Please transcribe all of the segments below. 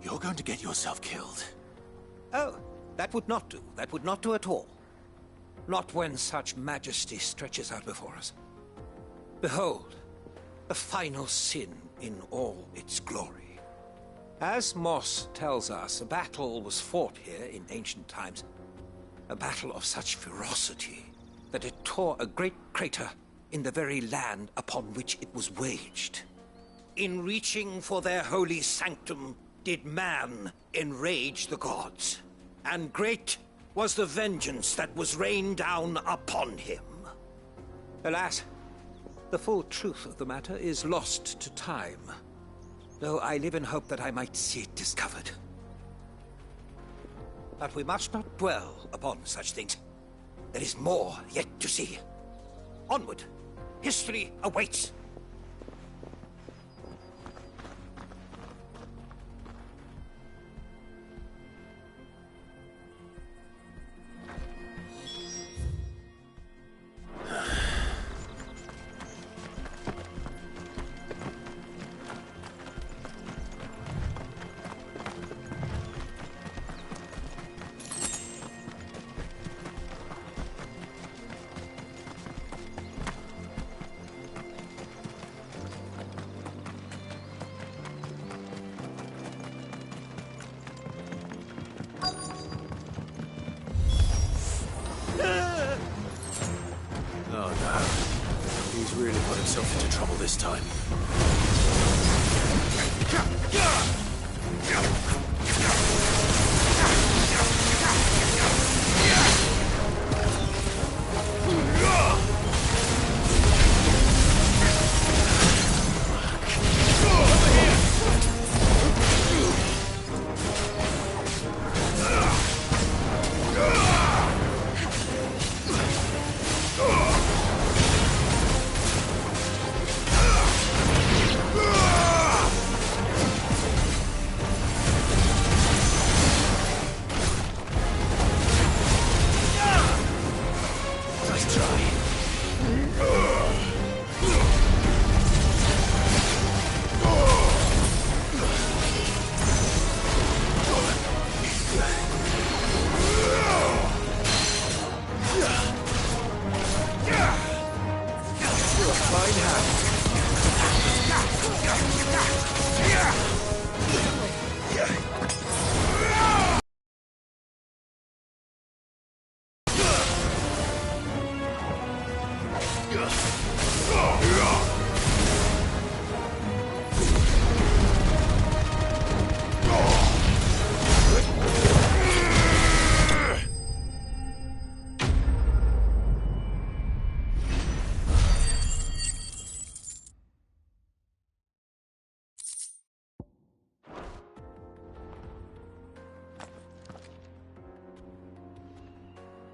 You're going to get yourself killed. Oh, that would not do. That would not do at all. Not when such majesty stretches out before us. Behold, the final sin in all its glory. As Moss tells us, a battle was fought here in ancient times. A battle of such ferocity that it tore a great crater in the very land upon which it was waged. In reaching for their holy sanctum, did man enrage the gods, and great was the vengeance that was rained down upon him. Alas, the full truth of the matter is lost to time, though I live in hope that I might see it discovered. But we must not dwell upon such things. There is more yet to see. Onward! History awaits! Oh no. He's really got himself into trouble this time.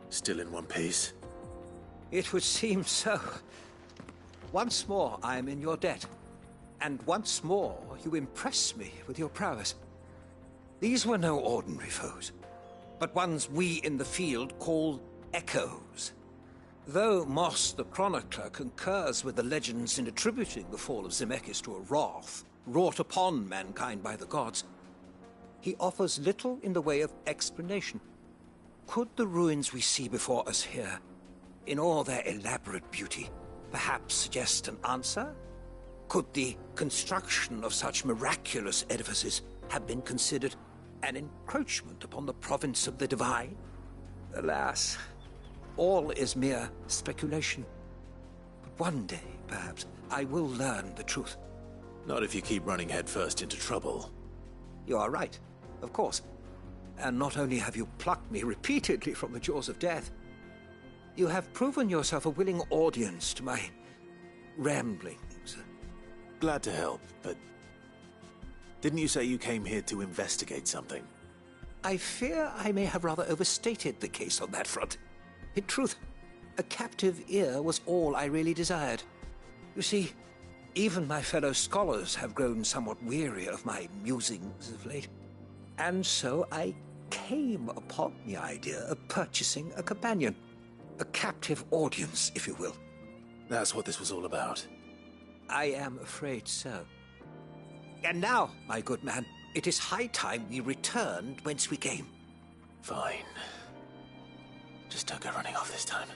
Still in one piece? It would seem so. Once more I am in your debt, and once more you impress me with your prowess. These were no ordinary foes, but ones we in the field call echoes. Though Moss the Chronicler concurs with the legends in attributing the fall of Zemeckis to a wrath wrought upon mankind by the gods, he offers little in the way of explanation. Could the ruins we see before us here, in all their elaborate beauty, perhaps suggest an answer? Could the construction of such miraculous edifices have been considered an encroachment upon the province of the divine? Alas, all is mere speculation. But one day, perhaps, I will learn the truth. Not if you keep running headfirst into trouble. You are right, of course. And not only have you plucked me repeatedly from the jaws of death, you have proven yourself a willing audience to my ramblings. Glad to help, but didn't you say you came here to investigate something? I fear I may have rather overstated the case on that front. In truth, a captive ear was all I really desired. You see, even my fellow scholars have grown somewhat weary of my musings of late. And so I came upon the idea of purchasing a companion. A captive audience, if you will. That's what this was all about. I am afraid so. And now, my good man, It is high time we returned whence we came. Fine. Just don't go running off this time.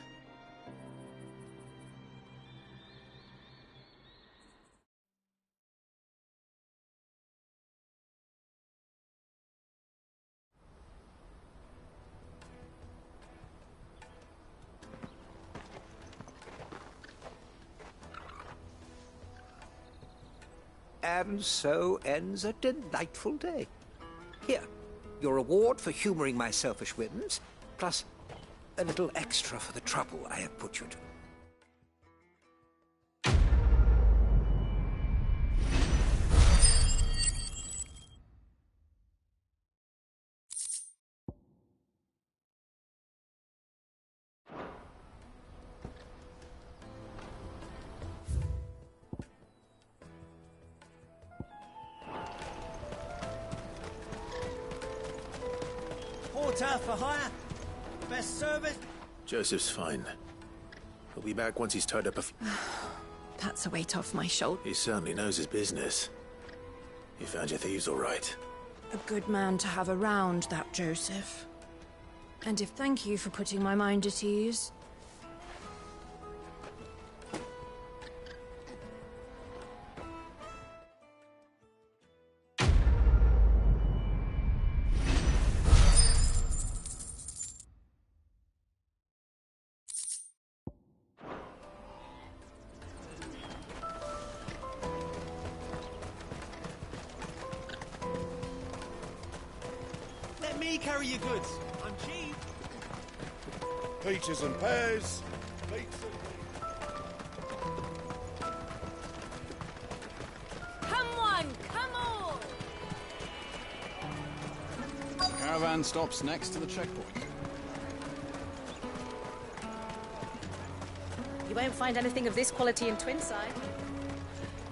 And so ends a delightful day. Here, your reward for humoring my selfish whims, plus a little extra for the trouble I have put you to. Porter for hire? Best service? Joseph's fine. He'll be back once he's tied up a That's a weight off my shoulder. He certainly knows his business. You found your thieves all right. A good man to have around, that Joseph. And if thank you for putting my mind at ease. Let me carry your goods. I'm cheap. Peaches and pears. Come on, come on! Caravan stops next to the checkpoint. You won't find anything of this quality in Twinside.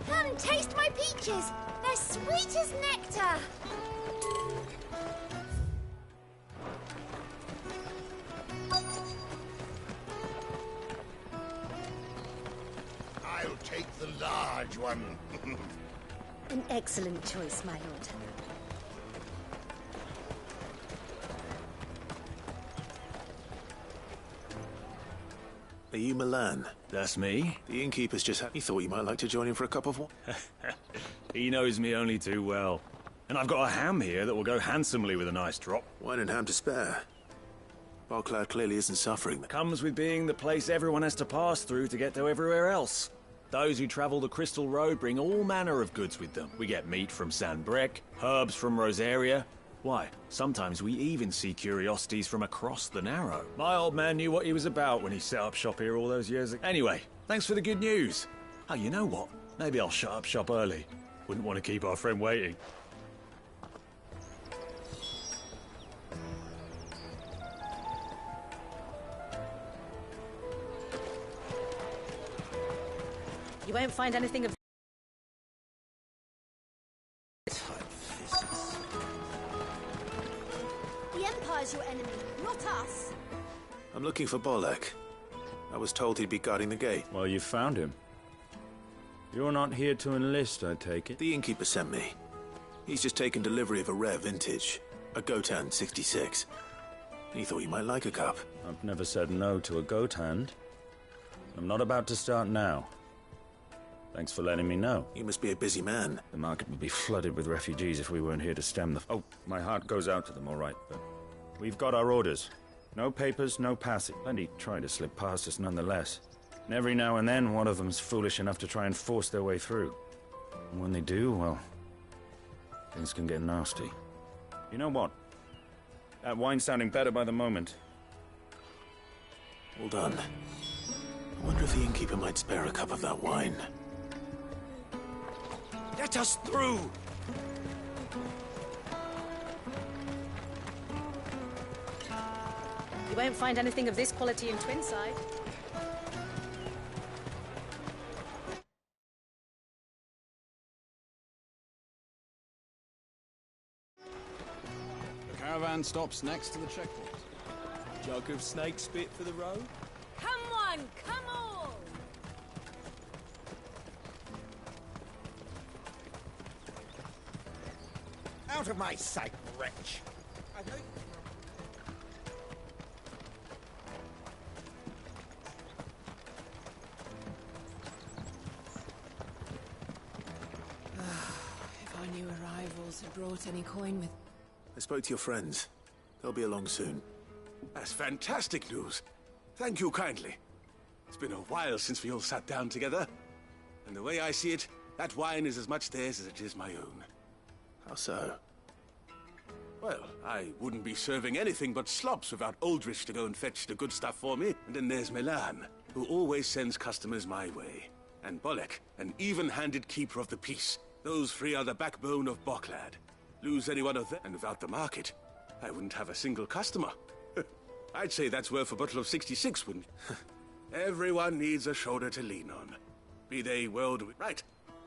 Come, taste my peaches. They're sweet as nectar. I'll take the large one. An excellent choice, my lord. Are you Milan? That's me. The innkeeper's just had... He thought you might like to join him for a cup of wine. He knows me only too well. And I've got a ham here that will go handsomely with a nice drop. Wine and ham to spare. Barcloud clearly isn't suffering. Comes with being the place everyone has to pass through to get to everywhere else. Those who travel the Crystal Road bring all manner of goods with them. We get meat from San Brec, herbs from Rosaria. Why, sometimes we even see curiosities from across the Narrow. My old man knew what he was about when he set up shop here all those years ago. Anyway, thanks for the good news. Oh, you know what? Maybe I'll shut up shop early. Wouldn't want to keep our friend waiting. You won't find anything of... The Empire's your enemy, not us. I'm looking for Bolek. I was told he'd be guarding the gate. Well, you found him. You're not here to enlist, I take it? The innkeeper sent me. He's just taken delivery of a rare vintage, a Gotan 66. He thought you might like a cup. I've never said no to a goat hand. I'm not about to start now. Thanks for letting me know. You must be a busy man. The market would be flooded with refugees if we weren't here to stem the... Oh, my heart goes out to them, all right, but... We've got our orders. No papers, no passage. Plenty try to slip past us nonetheless. And every now and then, one of them's foolish enough to try and force their way through. And when they do, well... things can get nasty. You know what? That wine's sounding better by the moment. Hold on. I wonder if the innkeeper might spare a cup of that wine. Let us through! You won't find anything of this quality in Twinside. The caravan stops next to the checkpoint. Jug of snake spit for the road? Come on, come on! Out of my sight, wretch! If our new arrivals had brought any coin with... I spoke to your friends. They'll be along soon. That's fantastic news. Thank you kindly. It's been a while since we all sat down together. And the way I see it, that wine is as much theirs as it is my own. How so? Well, I wouldn't be serving anything but slops without Aldrich to go and fetch the good stuff for me. And then there's Milan, who always sends customers my way. And Bolek, an even-handed keeper of the peace. Those three are the backbone of Boklad. Lose any one of them, and without the market, I wouldn't have a single customer. I'd say that's worth a bottle of 66, wouldn't you? Everyone needs a shoulder to lean on. Be they world... Right.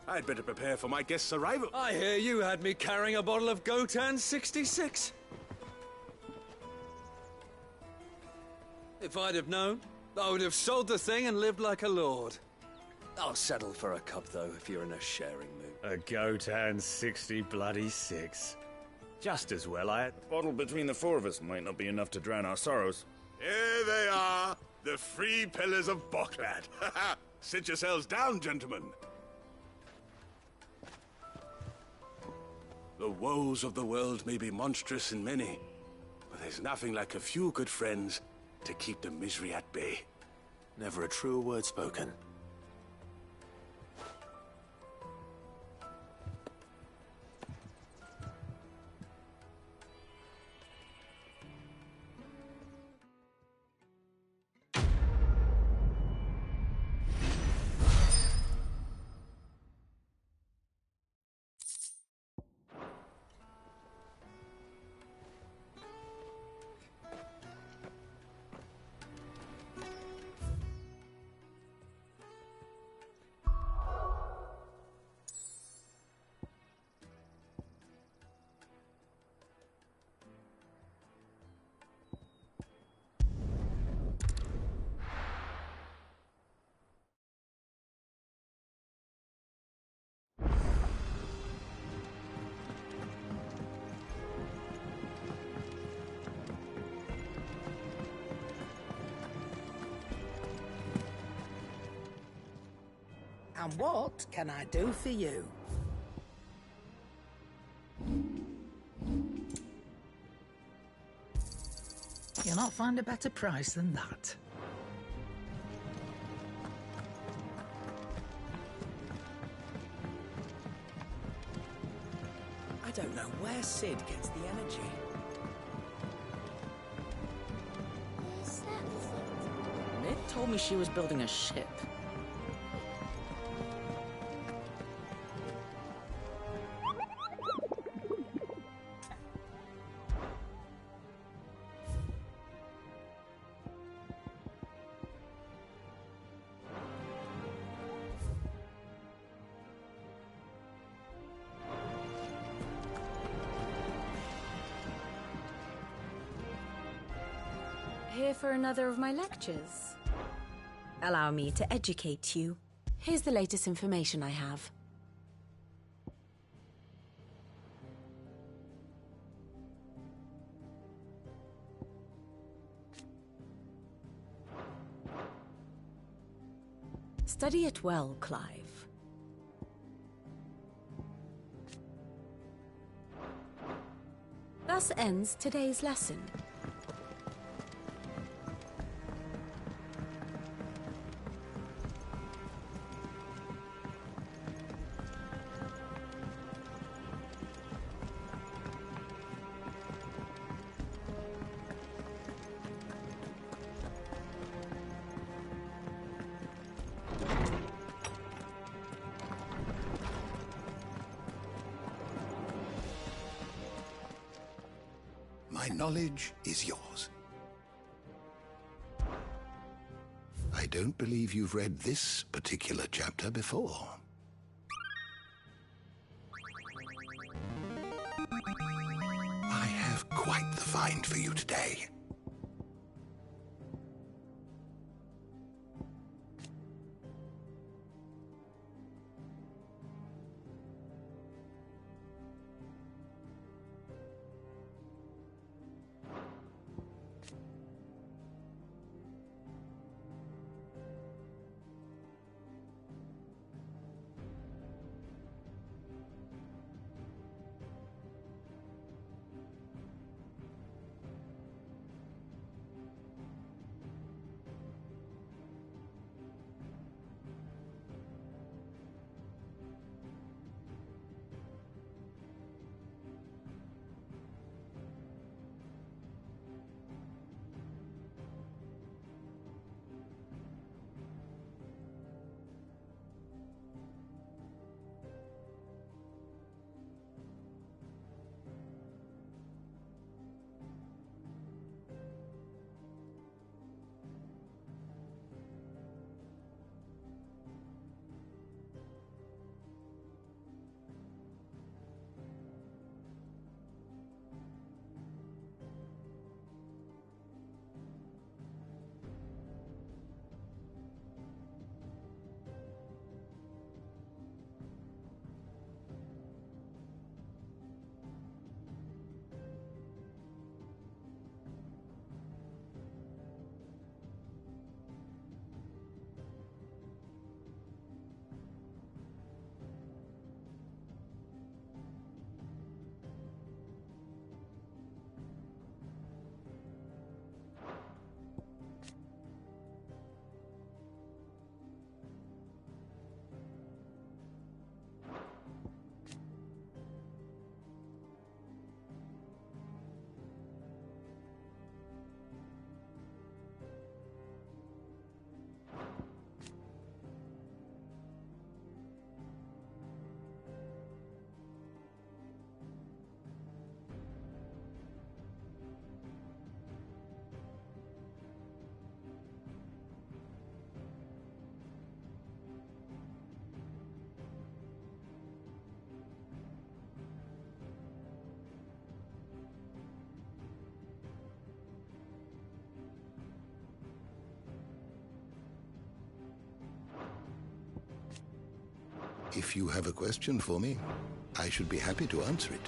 I'd better prepare for my guest's arrival. I hear you had me carrying a bottle of Gotan 66. If I'd have known, I would have sold the thing and lived like a lord. I'll settle for a cup, though, if you're in a sharing mood. A Gotan 66. Just as well I had... A bottle between the four of us might not be enough to drown our sorrows. Here they are, the three pillars of Boklad. Sit yourselves down, gentlemen. The woes of the world may be monstrous in many, but there's nothing like a few good friends to keep the misery at bay. Never a truer word spoken. And what can I do for you? You'll not find a better price than that. I don't know where Sid gets the energy. Mid told me she was building a ship. Here for another of my lectures? Allow me to educate you. Here's the latest information I have. Study it well, Clive. Thus ends today's lesson. My knowledge is yours. I don't believe you've read this particular chapter before. I have quite the find for you today. If you have a question for me, I should be happy to answer it.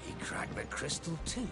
He cracked the crystal too?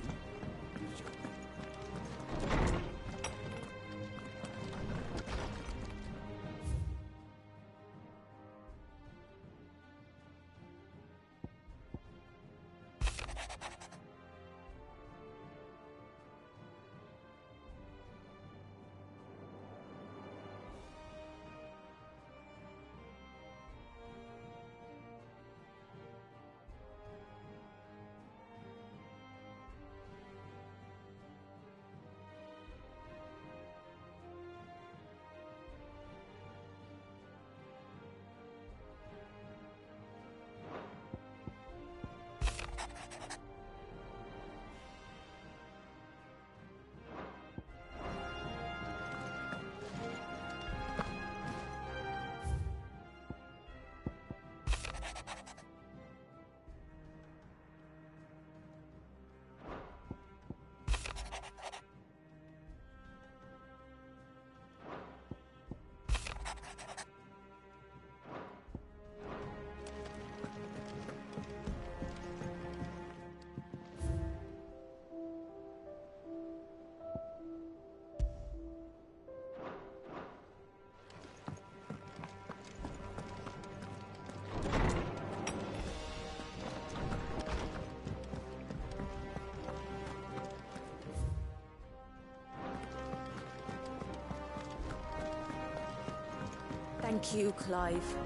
Thank you, Clive.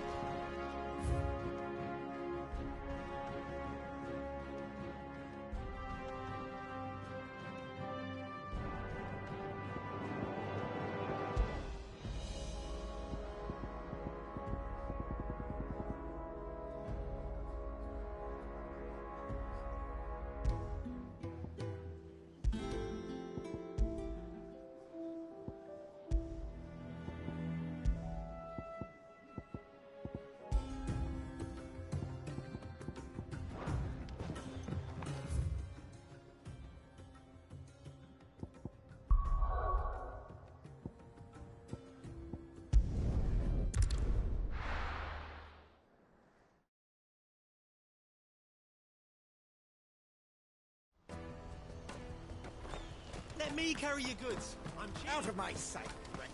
Let me carry your goods. I'm Out of my sight, wretch.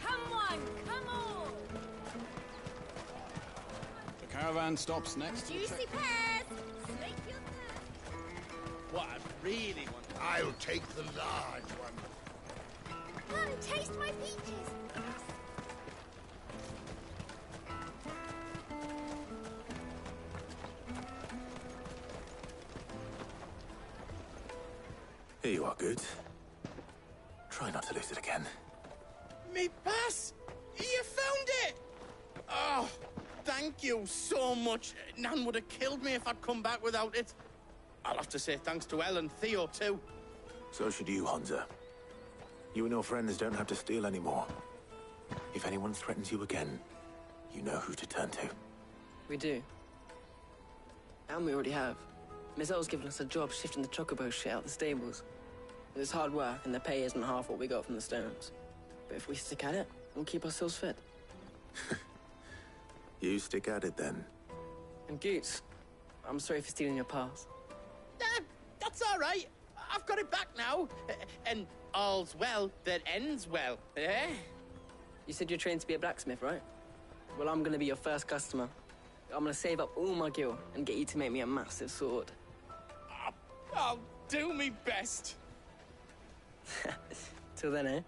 Come on, come on! The caravan stops next to the Juicy checkpoint. pears! Slake your thirst! What I really want. I'll take the large one. Come, taste my peaches! Here you are, Goods. Try not to lose it again. Me pass! You found it! Oh, thank you so much. Nan would have killed me if I'd come back without it. I'll have to say thanks to Elle and Theo, too. So should you, Honza. You and your friends don't have to steal anymore. If anyone threatens you again, you know who to turn to. We do. And we already have. Miss L's given us a job shifting the chocobo shit out the stables. It's hard work, and the pay isn't half what we got from the stones. But if we stick at it, we'll keep ourselves fit. You stick at it, then. And Goots, I'm sorry for stealing your pass. That's all right. I've got it back now. And all's well that ends well, eh? You said you're trained to be a blacksmith, right? Well, I'm gonna be your first customer. I'm gonna save up all my gil and get you to make me a massive sword. I'll do me best. Till then, eh?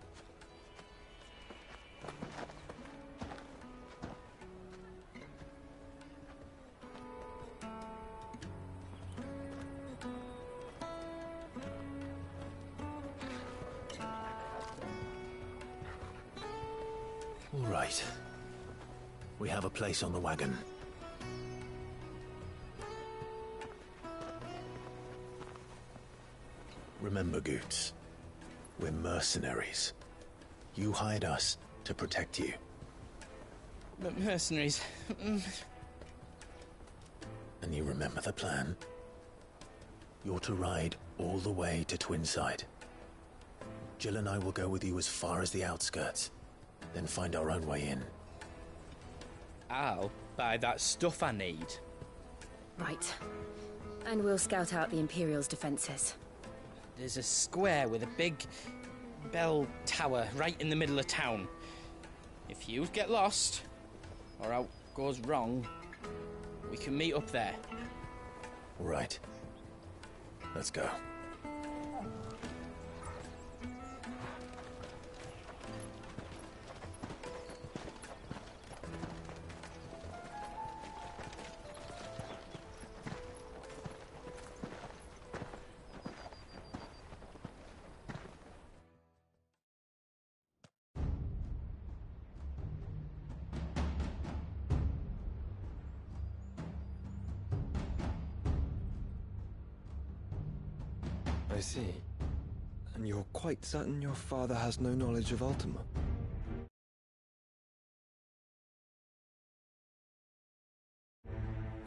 All right. We have a place on the wagon. Remember, Goots, We're mercenaries. You hired us to protect you. But mercenaries... And you remember the plan? You're to ride all the way to Twinside. Jill and I will go with you as far as the outskirts, then find our own way in. I'll buy that stuff I need. Right. And we'll scout out the Imperial's defenses. There's a square with a big bell tower right in the middle of town. If you get lost, or out goes wrong, we can meet up there. Right. Let's go. I see. And you're quite certain your father has no knowledge of Ultima?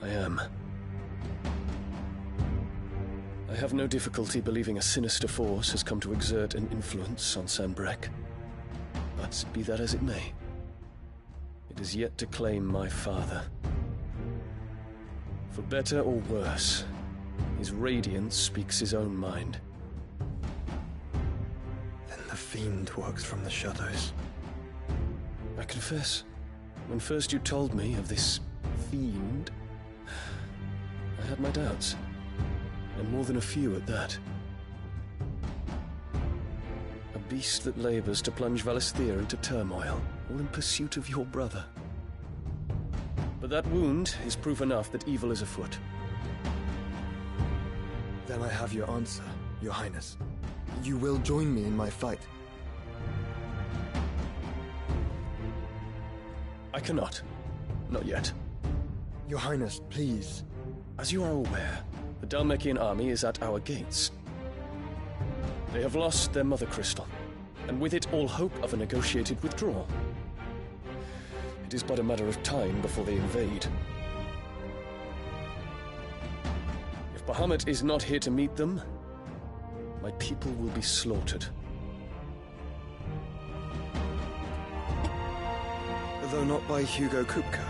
I am. I have no difficulty believing a sinister force has come to exert an influence on Sanbreque. But be that as it may, it is yet to claim my father. For better or worse, his radiance speaks his own mind. Then the fiend works from the shadows. I confess, when first you told me of this fiend, I had my doubts. And more than a few at that. A beast that labors to plunge Valisthea into turmoil, all in pursuit of your brother. But that wound is proof enough that evil is afoot. Then I have your answer, Your Highness. You will join me in my fight. I cannot. Not yet. Your Highness, please. As you are aware, the Dhalmekian army is at our gates. They have lost their mother crystal, and with it all hope of a negotiated withdrawal. It is but a matter of time before they invade. If Bahamut is not here to meet them, my people will be slaughtered. Though not by Hugo Kupka,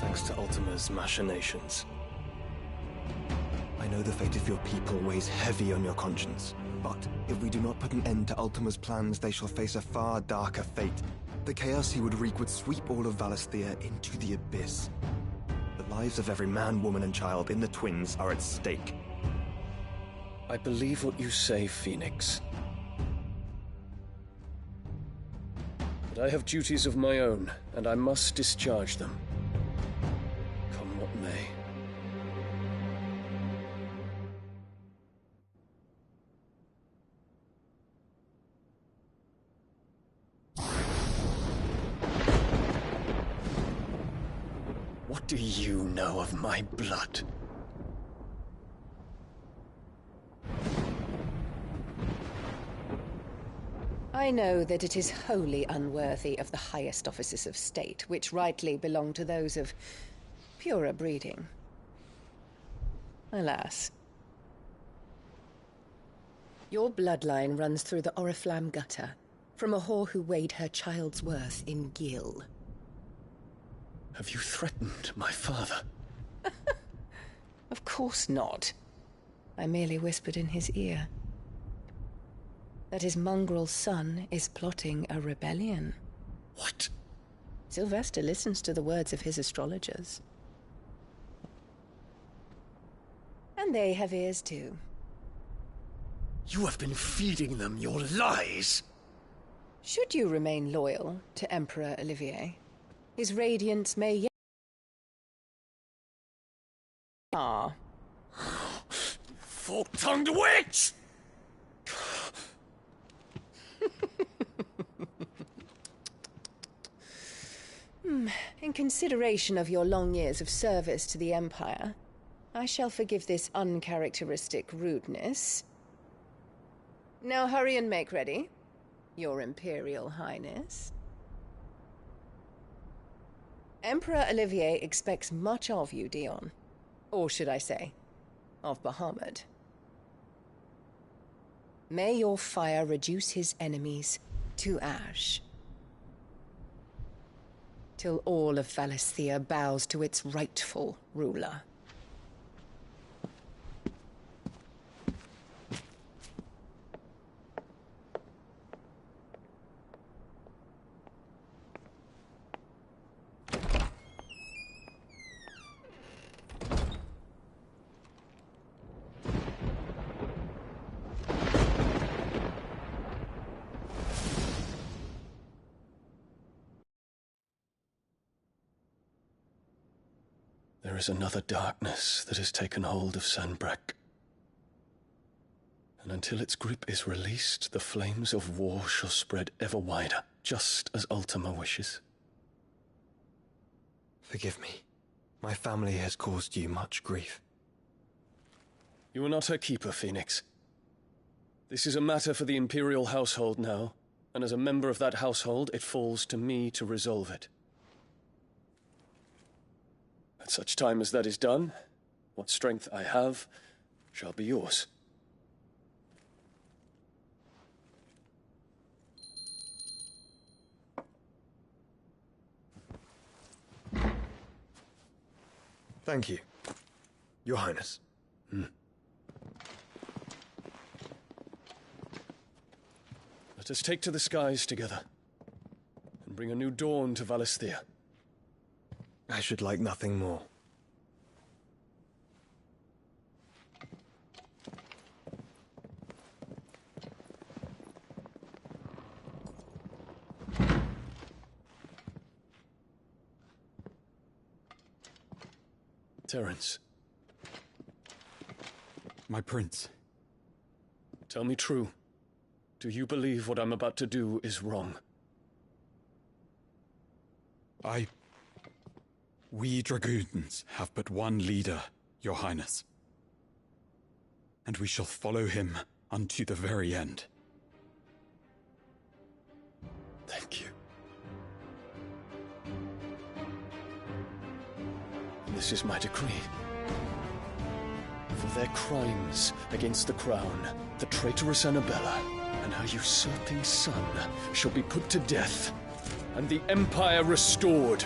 thanks to Ultima's machinations. I know the fate of your people weighs heavy on your conscience, but if we do not put an end to Ultima's plans, they shall face a far darker fate. The chaos he would wreak would sweep all of Valisthea into the abyss. The lives of every man, woman, and child in the Twins are at stake. I believe what you say, Phoenix. But I have duties of my own, and I must discharge them. Come what may. What do you know of my blood? I know that it is wholly unworthy of the highest offices of state, which rightly belong to those of purer breeding. Alas. Your bloodline runs through the Oriflamme gutter, from a whore who weighed her child's worth in gil. Have you threatened my father? Of course not. I merely whispered in his ear that his mongrel son is plotting a rebellion. What? Sylvester listens to the words of his astrologers. And they have ears too. You have been feeding them your lies! Should you remain loyal to Emperor Olivier, his radiance may yet... Fork-tongued witch! In consideration of your long years of service to the Empire, I shall forgive this uncharacteristic rudeness. Now hurry and make ready. Your Imperial Highness. Emperor Olivier expects much of you, Dion. Or should I say, of Bahamut. May your fire reduce his enemies to ash, till all of Valisthea bows to its rightful ruler. There is another darkness that has taken hold of Sanbreque. And until its grip is released, the flames of war shall spread ever wider, just as Ultima wishes. Forgive me. My family has caused you much grief. You are not her keeper, Phoenix. This is a matter for the Imperial household now, and as a member of that household, it falls to me to resolve it. At such time as that is done, what strength I have shall be yours. Thank you, Your Highness. Let us take to the skies together, and bring a new dawn to Valisthea. I should like nothing more. Terence. My prince. Tell me true. Do you believe what I'm about to do is wrong? We dragoons have but one leader, Your Highness. And we shall follow him unto the very end. Thank you. This is my decree. For their crimes against the crown, the traitorous Annabella and her usurping son shall be put to death, and the Empire restored.